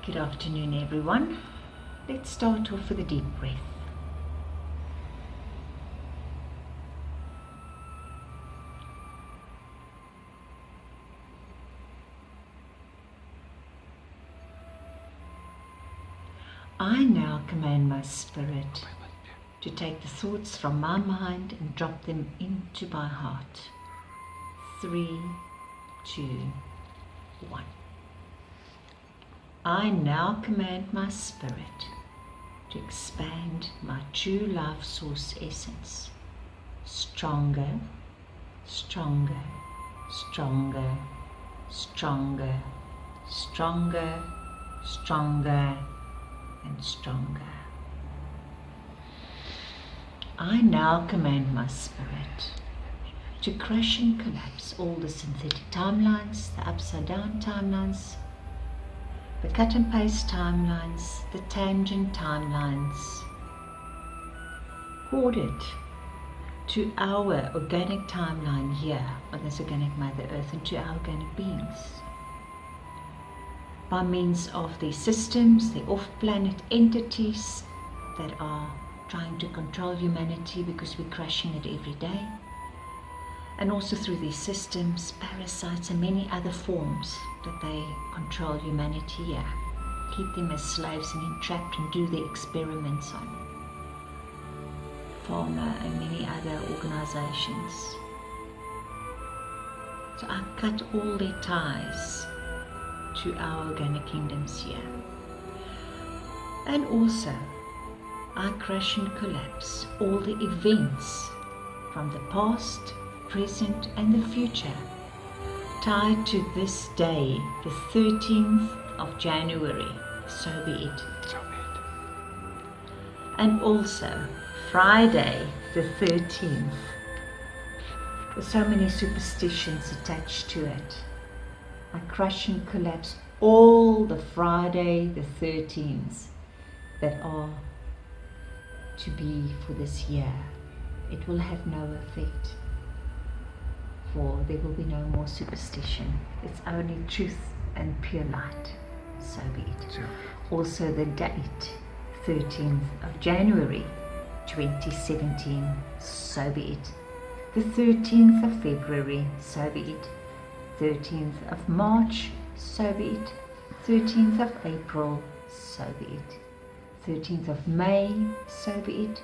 Good afternoon, everyone. Let's start off with a deep breath. I now command my spirit to take the thoughts from my mind and drop them into my heart. 3, 2, 1. I now command my spirit to expand my true life source essence. Stronger, stronger, stronger, stronger, stronger, stronger, and stronger. I now command my spirit to crush and collapse all the synthetic timelines, the upside down timelines, the cut and paste timelines, the tangent timelines, hoarded to our organic timeline here on this organic Mother Earth and to our organic beings. By means of the systems, the off-planet entities that are trying to control humanity because we're crushing it every day. And also through these systems, parasites and many other forms that they control humanity here. Keep them as slaves and entrapped and do the experiments on. Pharma and many other organizations. So I cut all their ties to our organic kingdoms here. And also, I crush and collapse all the events from the past, present and the future tied to this day, the 13th of January, so be it. And also Friday the 13th, with so many superstitions attached to it. I crush and collapse all the Friday the 13th that are to be for this year. It will have no effect, for there will be no more superstition. It's only truth and pure light, so be it. Sure. Also the date, 13th of January 2017, so be it. The 13th of February, so be it. 13th of March, so be it. 13th of April, so be it. 13th of May, so be it.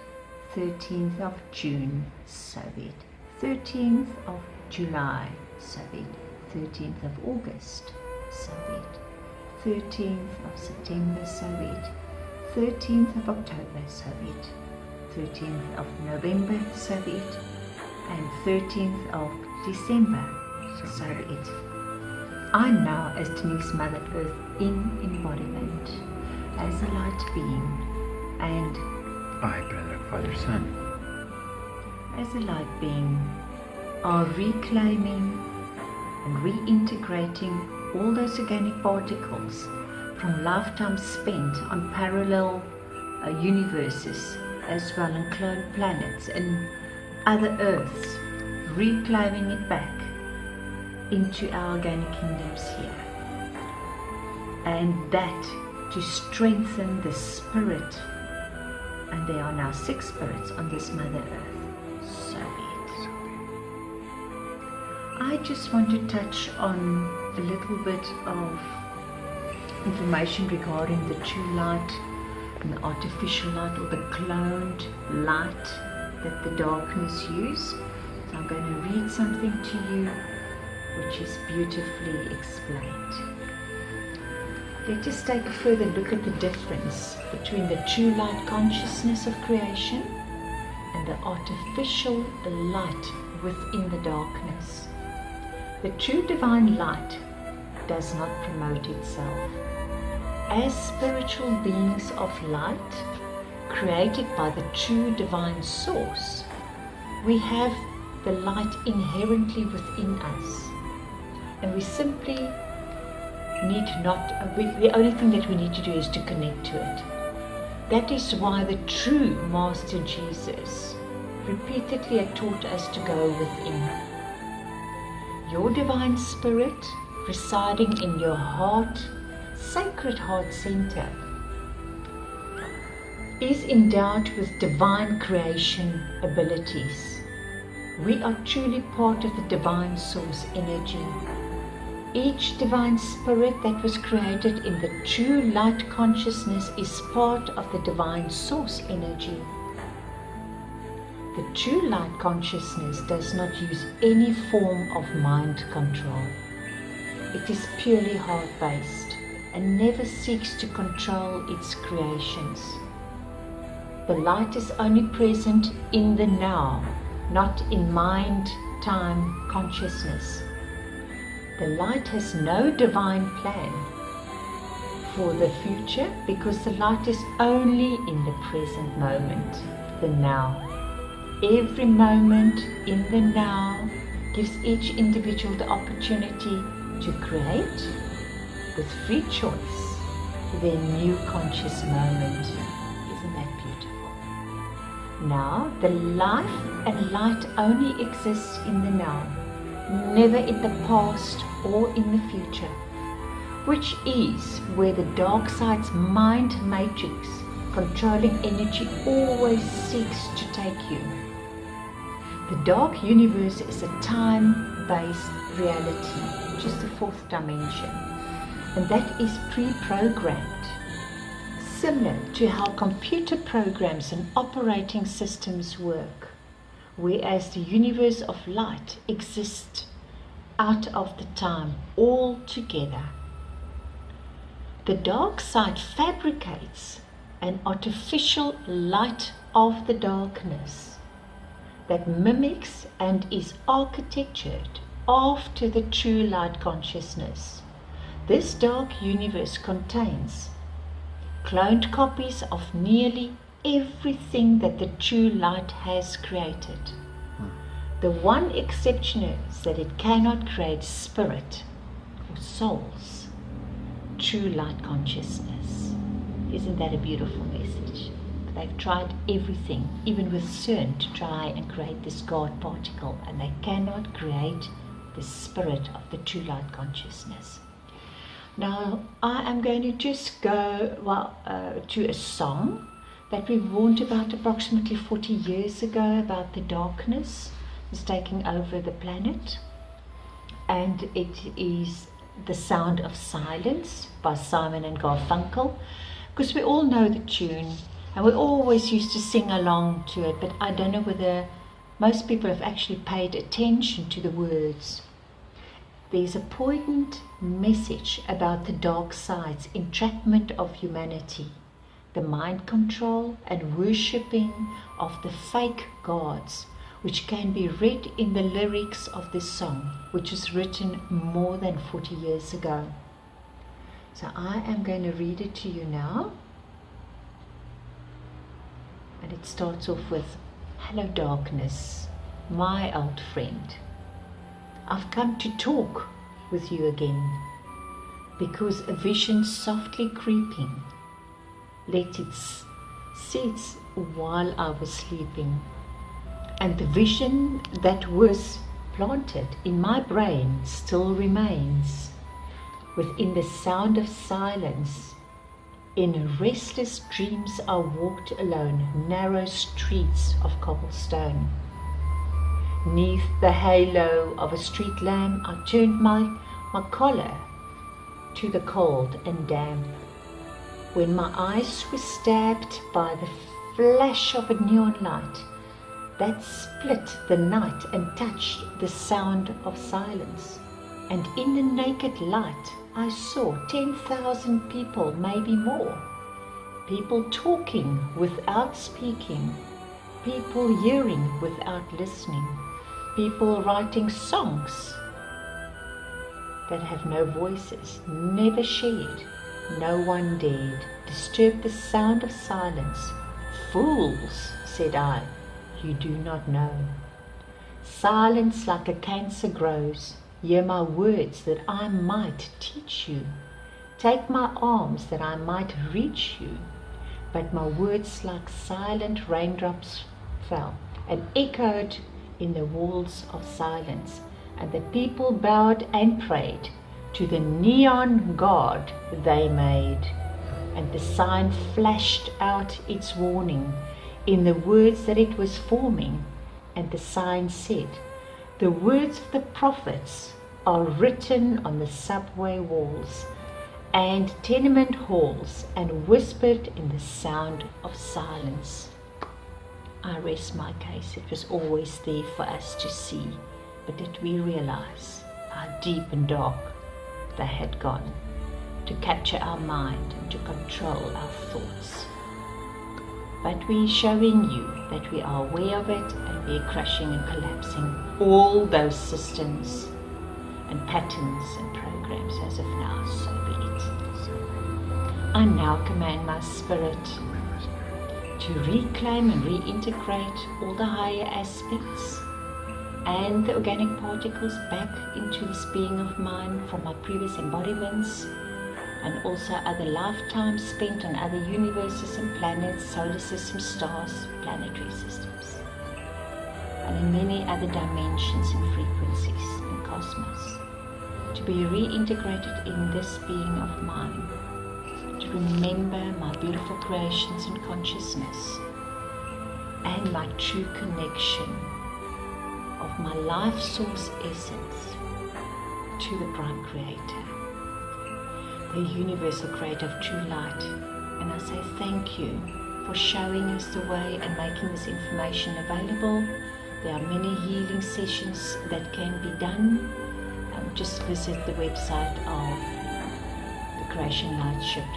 13th of June, so be it. 13th of July, so be it. 13th of August, so be it. 13th of September, so be it. 13th of October, so be it. 13th of November, so be it. And 13th of December, so be it. I now, as Denise Mother Earth in embodiment, as a light being, and I, Brother Father Son, as a light being, are reclaiming and reintegrating all those organic particles from lifetimes spent on parallel universes, as well as clone planets and other Earths, reclaiming it back into our organic kingdoms here. And that to strengthen the spirit, and there are now 6 spirits on this Mother Earth, so be it. I just want to touch on a little bit of information regarding the true light and the artificial light, or the cloned light that the darkness use. So I'm going to read something to you which is beautifully explained. Let us take a further look at the difference between the true light consciousness of creation and the artificial light within the darkness. The true divine light does not promote itself. As spiritual beings of light, created by the true divine source, we have the light inherently within us. And we simply need not, the only thing that we need to do is to connect to it. That is why the true Master Jesus repeatedly had taught us to go within. Your divine spirit residing in your heart Sacred Heart Center is endowed with divine creation abilities. We are truly part of the divine source energy. Each divine spirit that was created in the true light consciousness is part of the divine source energy. The true light consciousness does not use any form of mind control. It is purely heart-based and never seeks to control its creations. The light is only present in the now, not in mind-time consciousness. The light has no divine plan for the future because the light is only in the present moment, the now. Every moment in the now gives each individual the opportunity to create with free choice their new conscious moment. Isn't that beautiful? Now, the life and light only exists in the now, never in the past or in the future, which is where the dark side's mind matrix controlling energy always seeks to take you. The dark universe is a time-based reality, which is the fourth dimension, and that is pre-programmed, similar to how computer programs and operating systems work, whereas the universe of light exists out of the time altogether. The dark side fabricates an artificial light of the darkness that mimics and is architectured after the true light consciousness. This dark universe contains cloned copies of nearly everything that the true light has created. The one exception is that it cannot create spirit or souls, true light consciousness. Isn't that a beautiful message? They've tried everything, even with CERN, to try and create this God particle, and they cannot create the spirit of the true light consciousness. Now, I am going to just go to a song that we warned about approximately 40 years ago about the darkness is taking over the planet. And it is The Sound of Silence by Simon and Garfunkel, because we all know the tune and we always used to sing along to it, but I don't know whether most people have actually paid attention to the words. There's a poignant message about the dark side's entrapment of humanity, the mind control and worshipping of the fake gods, which can be read in the lyrics of this song, which was written more than 40 years ago. So I am going to read it to you now. And it starts off with, "Hello darkness, my old friend. I've come to talk with you again, because a vision softly creeping let its seeds while I was sleeping. And the vision that was planted in my brain still remains. Within the sound of silence, in restless dreams I walked alone, narrow streets of cobblestone. 'Neath the halo of a street lamp I turned my collar to the cold and damp, when my eyes were stabbed by the flash of a neon light that split the night and touched the sound of silence. And in the naked light I saw 10,000 people, maybe more. People talking without speaking, people hearing without listening, people writing songs that have no voices, never shared. No one dared disturb the sound of silence. 'Fools,' said I, 'you do not know. Silence like a cancer grows. Hear my words that I might teach you. Take my arms that I might reach you.' But my words like silent raindrops fell and echoed in the walls of silence, and the people bowed and prayed to the neon god they made, and the sign flashed out its warning in the words that it was forming, and the sign said, "The words of the prophets are written on the subway walls and tenement halls and whispered in the sound of silence." I rest my case. It was always there for us to see, but did we realize how deep and dark they had gone to capture our mind and to control our thoughts? But we're showing you that we are aware of it, and we're crushing and collapsing all those systems and patterns and programs as of now. So be it. I now command my spirit to reclaim and reintegrate all the higher aspects and the organic particles back into this being of mine from my previous embodiments, and also other lifetimes spent on other universes and planets, solar systems, stars, planetary systems, and in many other dimensions and frequencies in cosmos, to be reintegrated in this being of mine, to remember my beautiful creations and consciousness and my true connection of my life source essence to the bright creator, the universal creator of true light. And I say thank you for showing us the way and making this information available. There are many healing sessions that can be done. Just visit the website of the Creation Light Shift